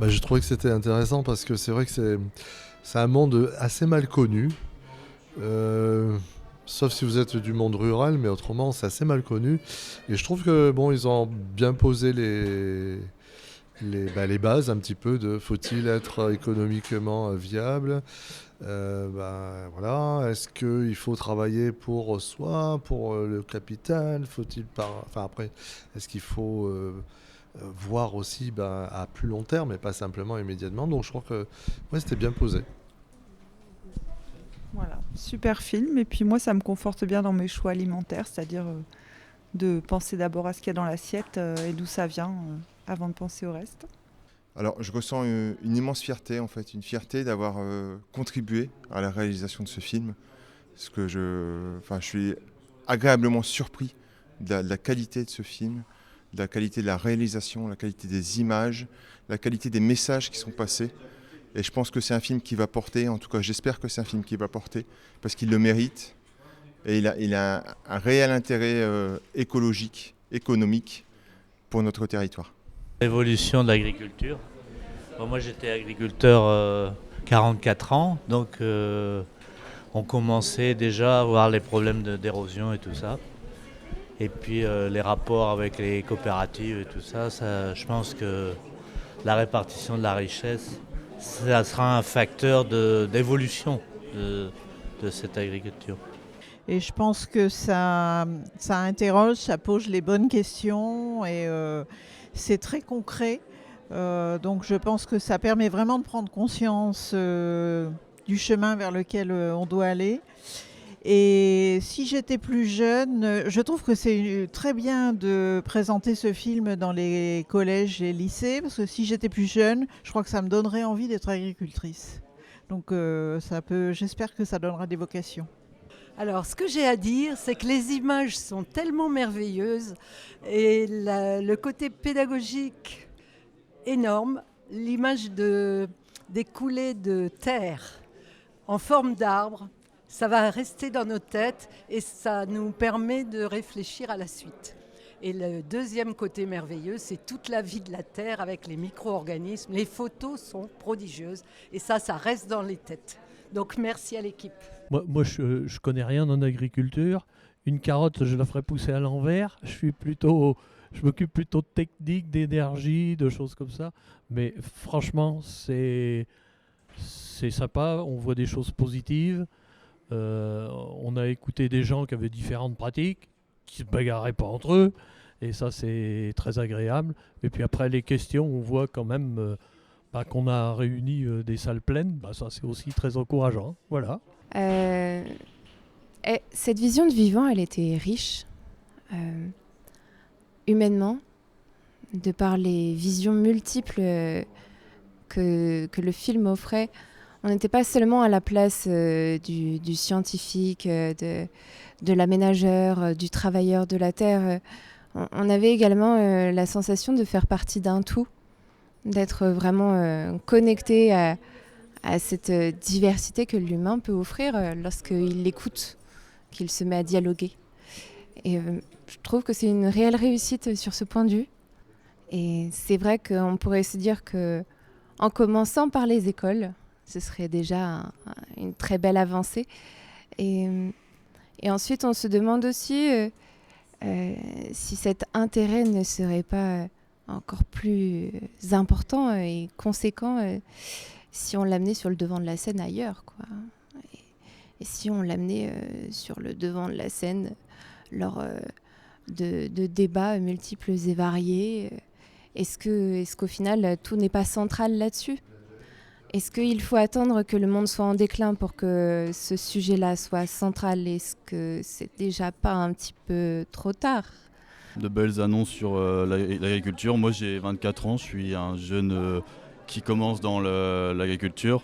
Je trouvais que c'était intéressant parce que c'est vrai que c'est un monde assez mal connu. Euh, Sauf si vous êtes du monde rural, mais autrement, c'est assez mal connu. Et je trouve que bon, ils ont bien posé les bases un petit peu de faut-il être économiquement viable. Voilà. Est-ce qu'il faut travailler pour soi, pour le capital? Faut-il pas. Enfin après, est-ce qu'il faut voir aussi à plus long terme et pas simplement immédiatement? Donc je crois que ouais, c'était bien posé. Voilà, super film. Et puis moi, ça me conforte bien dans mes choix alimentaires, c'est-à-dire de penser d'abord à ce qu'il y a dans l'assiette et d'où ça vient avant de penser au reste. Alors, je ressens une immense fierté, en fait, une fierté d'avoir contribué à la réalisation de ce film. Parce que je suis agréablement surpris de la qualité de ce film, de la qualité de la réalisation, la qualité des images, la qualité des messages qui sont passés. Et je pense que c'est un film qui va porter, en tout cas j'espère que c'est un film qui va porter, parce qu'il le mérite. Et il a un réel intérêt écologique, économique pour notre territoire. L'évolution de l'agriculture. Bon, moi j'étais agriculteur 44 ans, donc on commençait déjà à voir les problèmes d'érosion et tout ça. Et puis les rapports avec les coopératives et tout ça, je pense que la répartition de la richesse, ça sera un facteur d'évolution de cette agriculture. Et je pense que ça interroge, ça pose les bonnes questions et c'est très concret. Donc je pense que ça permet vraiment de prendre conscience du chemin vers lequel on doit aller. Et si j'étais plus jeune, je trouve que c'est très bien de présenter ce film dans les collèges et lycées, parce que si j'étais plus jeune, je crois que ça me donnerait envie d'être agricultrice. Donc j'espère que ça donnera des vocations. Alors, ce que j'ai à dire, c'est que les images sont tellement merveilleuses et le côté pédagogique énorme, l'image des coulées de terre en forme d'arbre, ça va rester dans nos têtes et ça nous permet de réfléchir à la suite. Et le deuxième côté merveilleux, c'est toute la vie de la terre avec les micro-organismes. Les photos sont prodigieuses et ça reste dans les têtes. Donc merci à l'équipe. Moi je connais rien en agriculture. Une carotte, je la ferai pousser à l'envers. Je m'occupe plutôt de technique, d'énergie, de choses comme ça. Mais franchement, c'est sympa. On voit des choses positives. On a écouté des gens qui avaient différentes pratiques, qui se bagarraient pas entre eux. Et ça, c'est très agréable. Et puis après, les questions, on voit quand même qu'on a réuni des salles pleines. Ça, c'est aussi très encourageant. Voilà. Cette vision de vivant, elle était riche, humainement, de par les visions multiples que le film offrait. On n'était pas seulement à la place du scientifique, de l'aménageur, du travailleur de la terre. On avait également la sensation de faire partie d'un tout, d'être vraiment connecté à cette diversité que l'humain peut offrir lorsqu'il l'écoute, qu'il se met à dialoguer. Et je trouve que c'est une réelle réussite sur ce point de vue. Et c'est vrai qu'on pourrait se dire qu'en commençant par les écoles, ce serait déjà une très belle avancée. Et ensuite, on se demande aussi si cet intérêt ne serait pas encore plus important et conséquent si on l'amenait sur le devant de la scène ailleurs, quoi. Et si on l'amenait sur le devant de la scène lors de débats multiples et variés, est-ce qu'au final, tout n'est pas central là-dessus ? Est-ce qu'il faut attendre que le monde soit en déclin pour que ce sujet-là soit central ? Est-ce que c'est déjà pas un petit peu trop tard ? De belles annonces sur l'agriculture. Moi, j'ai 24 ans, je suis un jeune qui commence dans l'agriculture.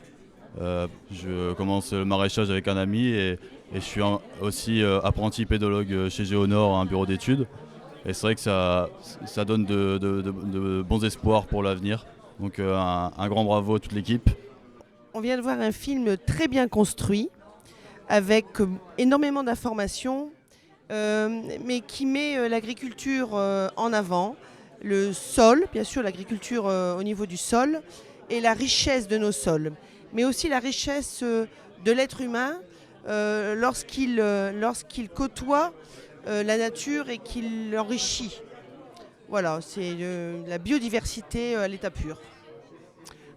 Je commence le maraîchage avec un ami et je suis aussi apprenti pédologue chez Géonor, un bureau d'études. Et c'est vrai que ça donne de bons espoirs pour l'avenir. Donc un grand bravo à toute l'équipe. On vient de voir un film très bien construit, avec énormément d'informations, mais qui met l'agriculture en avant, le sol, bien sûr l'agriculture au niveau du sol, et la richesse de nos sols, mais aussi la richesse de l'être humain lorsqu'il côtoie la nature et qu'il l'enrichit. Voilà, c'est la biodiversité à l'état pur.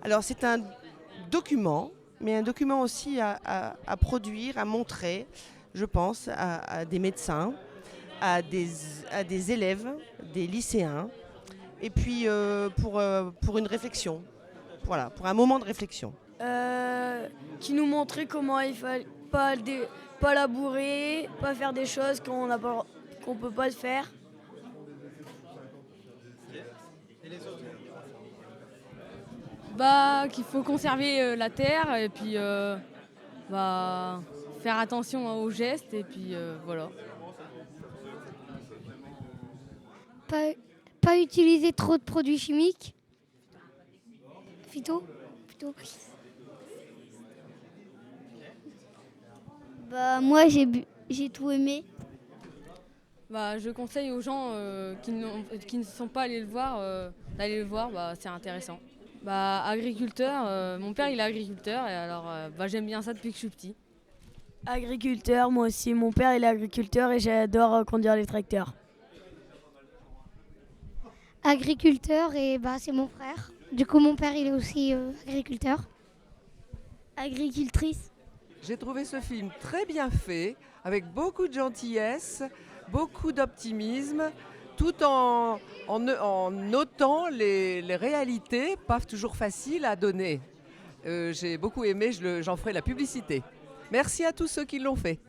Alors c'est un document, mais un document aussi à produire, à montrer, je pense, à des médecins, à des élèves, des lycéens, et puis pour une réflexion, voilà, pour un moment de réflexion. Qui nous montrait comment il fallait pas labourer, pas faire des choses qu'on peut pas faire. Qu'il faut conserver la terre et puis faire attention aux gestes et puis voilà. Pas utiliser trop de produits chimiques. Phyto. Moi j'ai tout aimé. Je conseille aux gens qui ne sont pas allés le voir d'aller le voir, c'est intéressant. Agriculteur, mon père il est agriculteur et alors j'aime bien ça depuis que je suis petit. Agriculteur, moi aussi, mon père il est agriculteur et j'adore conduire les tracteurs. Agriculteur et c'est mon frère. Du coup mon père il est aussi agriculteur. Agricultrice. J'ai trouvé ce film très bien fait, avec beaucoup de gentillesse, beaucoup d'optimisme, tout en notant les réalités, pas toujours faciles à donner. J'ai beaucoup aimé, j'en ferai la publicité. Merci à tous ceux qui l'ont fait.